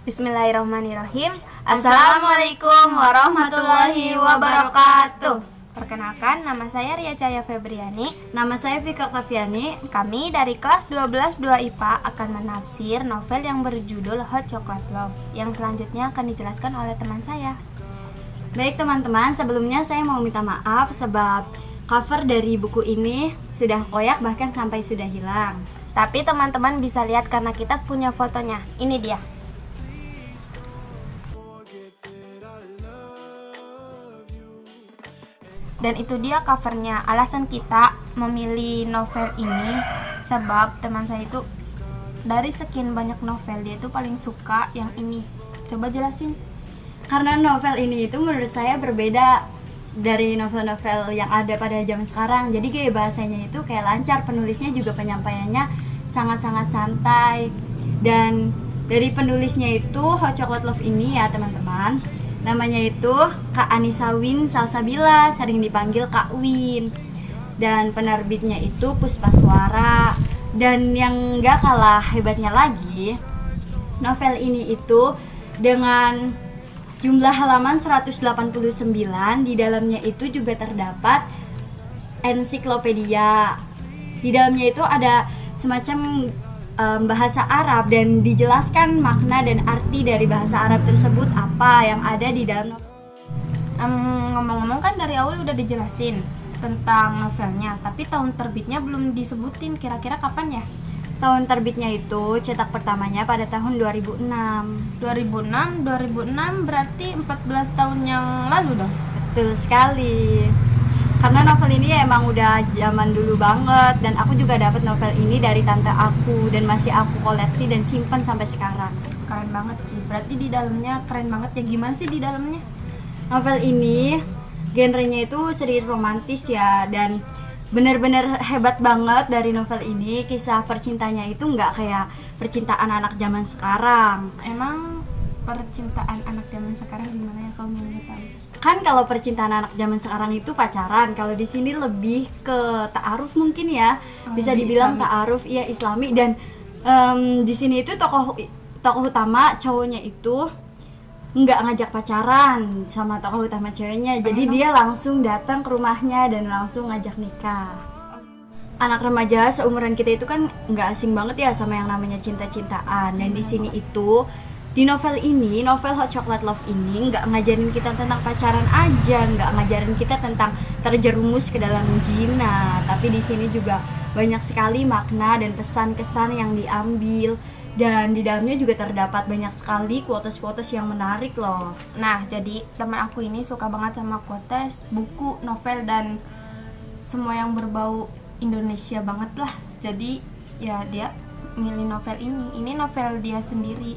Bismillahirrahmanirrahim. Assalamualaikum warahmatullahi wabarakatuh. Perkenalkan, nama saya Ria Cahaya Febriani. Nama saya Vika Octaviani. Kami dari kelas 12 2 IPA akan menafsir novel yang berjudul Hot Chocolate Love, yang selanjutnya akan dijelaskan oleh teman saya. Baik teman-teman, sebelumnya saya mau minta maaf sebab cover dari buku ini sudah koyak bahkan sampai sudah hilang. Tapi teman-teman bisa lihat karena kita punya fotonya. Ini dia. Dan itu dia covernya. Alasan kita memilih novel ini sebab teman saya itu dari sekian banyak novel dia itu paling suka yang ini. Coba jelasin. Karena novel ini itu menurut saya berbeda dari novel-novel yang ada pada zaman sekarang. Jadi gaya bahasanya itu kayak lancar, penulisnya juga penyampaiannya sangat-sangat santai. Dan dari penulisnya itu Hot Chocolate Love ini ya teman-teman, namanya itu Kak Anissa Win Salsabila, sering dipanggil Kak Win. Dan penerbitnya itu Puspaswara. Dan yang gak kalah hebatnya lagi, novel ini itu dengan jumlah halaman 189, di dalamnya itu juga terdapat ensiklopedia. Di dalamnya itu ada semacam bahasa Arab dan dijelaskan makna dan arti dari bahasa Arab tersebut apa yang ada di dalam novel. Ngomong-ngomong kan dari awal udah dijelasin tentang novelnya, tapi tahun terbitnya belum disebutin. Kira-kira kapan ya? Tahun terbitnya itu cetak pertamanya pada tahun 2006. 2006 berarti 14 tahun yang lalu dong. Betul sekali. Karena novel ini emang udah zaman dulu banget, dan aku juga dapat novel ini dari tante aku dan masih aku koleksi dan simpan sampai sekarang. Keren banget sih. Berarti di dalamnya keren banget ya. Gimana sih di dalamnya? Novel ini genrenya itu sedikit romantis ya, dan bener-bener hebat banget dari novel ini. Kisah percintanya itu nggak kayak percintaan anak zaman sekarang. Emang percintaan anak zaman sekarang gimana ya kalau mau tahu? Kan kalau percintaan anak zaman sekarang itu pacaran, kalau di sini lebih ke ta'aruf mungkin ya, bisa dibilang ta'aruf, iya Islami. Dan di sini itu tokoh utama cowoknya itu nggak ngajak pacaran sama tokoh utama ceweknya, jadi dia langsung datang ke rumahnya dan langsung ngajak nikah. Anak remaja seumuran kita itu kan nggak asing banget ya sama yang namanya cinta-cintaan. Dan di sini itu di novel ini, novel Hot Chocolate Love ini nggak ngajarin kita tentang pacaran aja, nggak ngajarin kita tentang terjerumus ke dalam zina, tapi di sini juga banyak sekali makna dan pesan-kesan yang diambil. Dan di dalamnya juga terdapat banyak sekali quotes-quotes yang menarik loh. Nah, jadi teman aku ini suka banget sama quotes, buku, novel, dan semua yang berbau Indonesia banget lah. Jadi ya dia milih novel ini. Ini novel dia sendiri.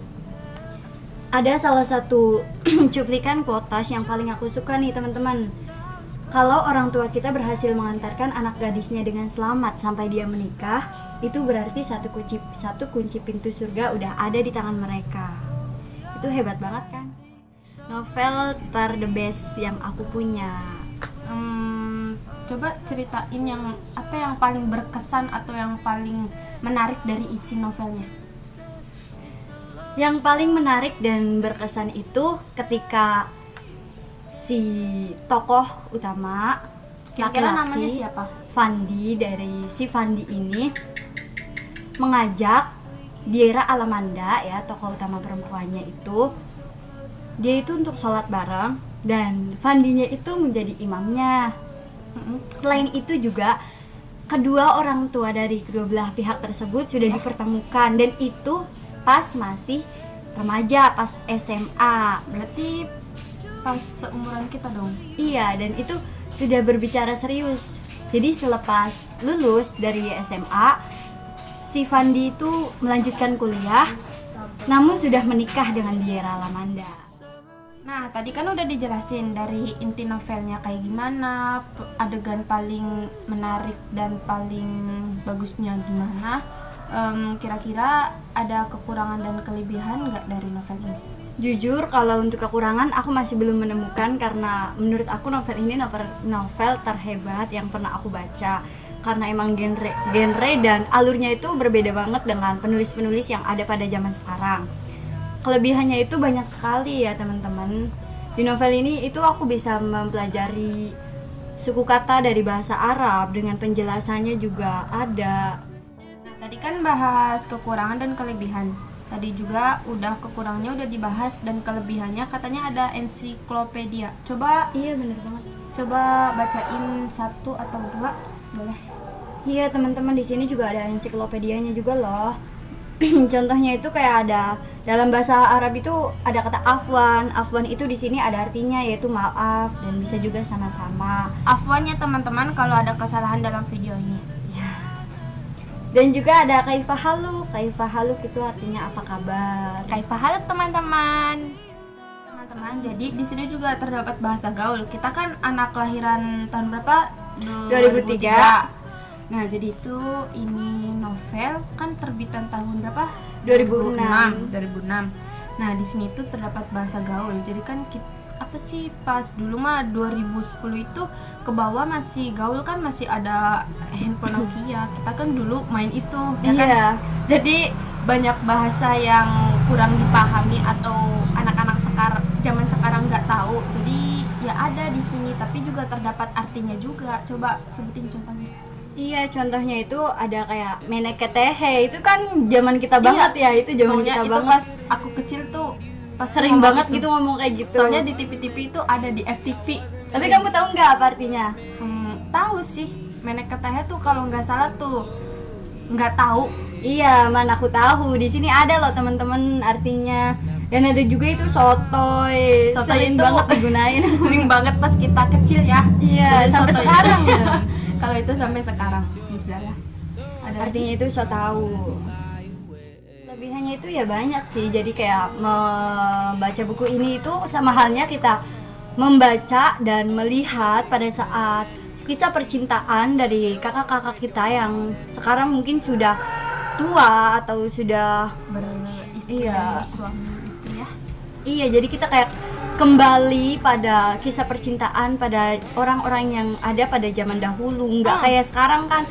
Ada salah satu cuplikan quotes yang paling aku suka nih teman-teman. Kalau orang tua kita berhasil mengantarkan anak gadisnya dengan selamat sampai dia menikah, itu berarti satu kunci pintu surga udah ada di tangan mereka. Itu hebat banget kan? Novel ter the best yang aku punya. Coba ceritain yang apa yang paling berkesan atau yang paling menarik dari isi novelnya. Yang paling menarik dan berkesan itu ketika si tokoh utama Kira-kira laki-laki, namanya siapa? Fandi, dari si Fandi ini mengajak Diera Alamanda ya, tokoh utama perempuannya itu, dia itu untuk sholat bareng dan Fandinya itu menjadi imamnya. Selain itu juga kedua orang tua dari kedua belah pihak tersebut sudah dipertemukan, dan itu pas masih remaja, pas SMA. Berarti pas seumuran kita dong. Iya, dan itu sudah berbicara serius. Jadi selepas lulus dari SMA, si Fandi itu melanjutkan kuliah, namun sudah menikah dengan Diera Alamanda. Nah, tadi kan udah dijelasin dari inti novelnya kayak gimana, adegan paling menarik dan paling bagusnya gimana. Kira-kira ada kekurangan dan kelebihan nggak dari novel ini? Jujur kalau untuk kekurangan aku masih belum menemukan, karena menurut aku novel ini novel terhebat yang pernah aku baca. Karena emang genre dan alurnya itu berbeda banget dengan penulis-penulis yang ada pada zaman sekarang. kelebihannya itu banyak sekali ya teman-teman. Di novel ini itu aku bisa mempelajari suku kata dari bahasa Arab dengan penjelasannya juga ada. Nah, tadi kan bahas kekurangan dan kelebihan. Tadi juga udah kekurangannya udah dibahas dan kelebihannya katanya ada ensiklopedia. Coba Iya bener banget. coba bacain satu atau dua, boleh? Iya teman-teman, di sini juga ada ensiklopedianya juga loh. Contohnya itu kayak ada dalam bahasa Arab itu ada kata afwan. Afwan itu di sini ada artinya yaitu maaf dan bisa juga sama-sama. Afwannya teman-teman kalau ada kesalahan dalam video ini. Dan juga ada kaifahaluk. Kaifahaluk itu artinya apa kabar. Kaifahalut teman-teman. Teman-teman, jadi di sini juga terdapat bahasa gaul. Kita kan anak kelahiran tahun berapa? 2003. Nah, jadi itu ini novel kan terbitan tahun berapa? 2006. 2006. Nah, di sini tuh terdapat bahasa gaul. Jadi kan apa sih pas dulu mah 2010 itu ke bawah masih gaul kan masih ada handphone Nokia. Kita kan dulu main itu, ya kan? Iya. Jadi banyak bahasa yang kurang dipahami atau anak-anak zaman sekarang nggak tahu. Jadi ya ada di sini, tapi juga terdapat artinya juga. Coba sebutin contohnya. Iya, contohnya itu ada kayak meneketehe. Itu kan zaman kita banget ya, itu zaman Pokoknya kita itu banget. pas aku kecil tuh pas Sering ngomong banget itu. gitu ngomong kayak gitu. Soalnya di TV-TV itu ada di FTV. Tapi kamu tahu nggak apa artinya? Tahu sih, meneketehe tuh kalau nggak salah tuh nggak tahu. Iya, mana aku tahu. Di sini ada loh teman-teman artinya. Dan ada juga itu sotoy. Sotoy Sering itu banget digunain. sering banget pas kita kecil ya. Iya, Jadi sampai sotoy sekarang. itu. Kalau itu sampai sekarang bisa lah. Ada Artinya itu so tahu. Kelebihannya itu ya banyak sih. Jadi kayak membaca buku ini itu sama halnya kita membaca dan melihat pada saat kisah percintaan dari kakak-kakak kita yang sekarang mungkin sudah tua atau sudah beristri Iya. dan bersuami itu ya. iya, jadi kita kayak kembali pada kisah percintaan pada orang-orang yang ada pada zaman dahulu, nggak kayak sekarang kan.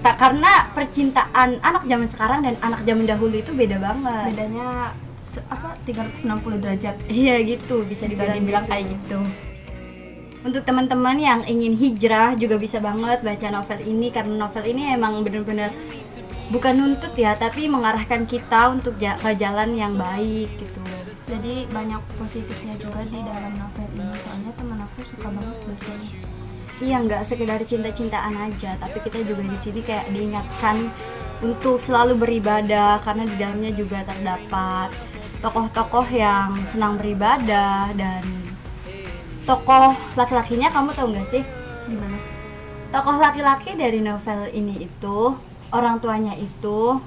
Karena percintaan anak zaman sekarang dan anak zaman dahulu itu beda banget. Bedanya 360 derajat. Iya gitu, bisa Bisa dibilang kayak gitu. Untuk teman-teman yang ingin hijrah juga bisa banget baca novel ini, karena novel ini emang bener-bener bukan nuntut ya, tapi mengarahkan kita untuk ke jalan yang baik gitu. Jadi banyak positifnya juga di dalam novel ini. Soalnya teman aku suka banget bacanya. Iya, nggak sekedar cinta-cintaan aja, tapi kita juga di sini kayak diingatkan untuk selalu beribadah, karena di dalamnya juga terdapat tokoh-tokoh yang senang beribadah. Dan tokoh laki-lakinya kamu tahu nggak sih? Gimana? Tokoh laki-laki dari novel ini itu orang tuanya itu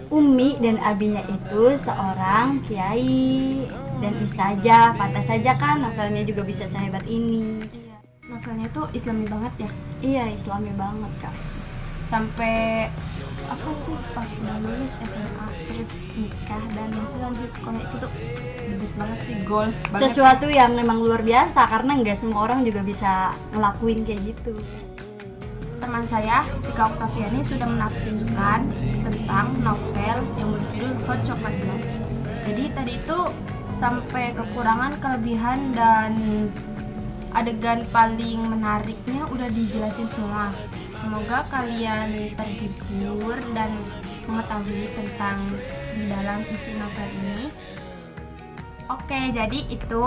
Umi dan abinya itu seorang kiai dan ustazah. Pantas saja kan novelnya juga bisa sehebat ini. Novelnya tuh Islami banget ya. Iya, Islami banget kak. Sampai apa sih pas udah lulus SMA terus nikah dan masih lanjut sekolah itu tuh bagus banget sih, goals banget. Sesuatu yang memang luar biasa karena nggak semua orang juga bisa ngelakuin kayak gitu. Teman saya, Vika Oktaviani, sudah menafsirkan tentang novel yang berjudul Hot Chocolate Love. Jadi tadi itu sampai kekurangan, kelebihan, dan adegan paling menariknya udah dijelasin semua. Semoga kalian terhibur dan mengetahui tentang di dalam isi novel ini. Oke, jadi itu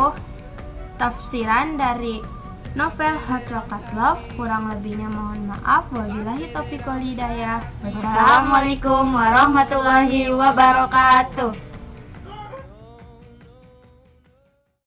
tafsiran dari novel Hot Chocolate Love. Kurang lebihnya mohon maaf. Wabillahi taufiq wal hidayah. Wassalamualaikum warahmatullahi wabarakatuh.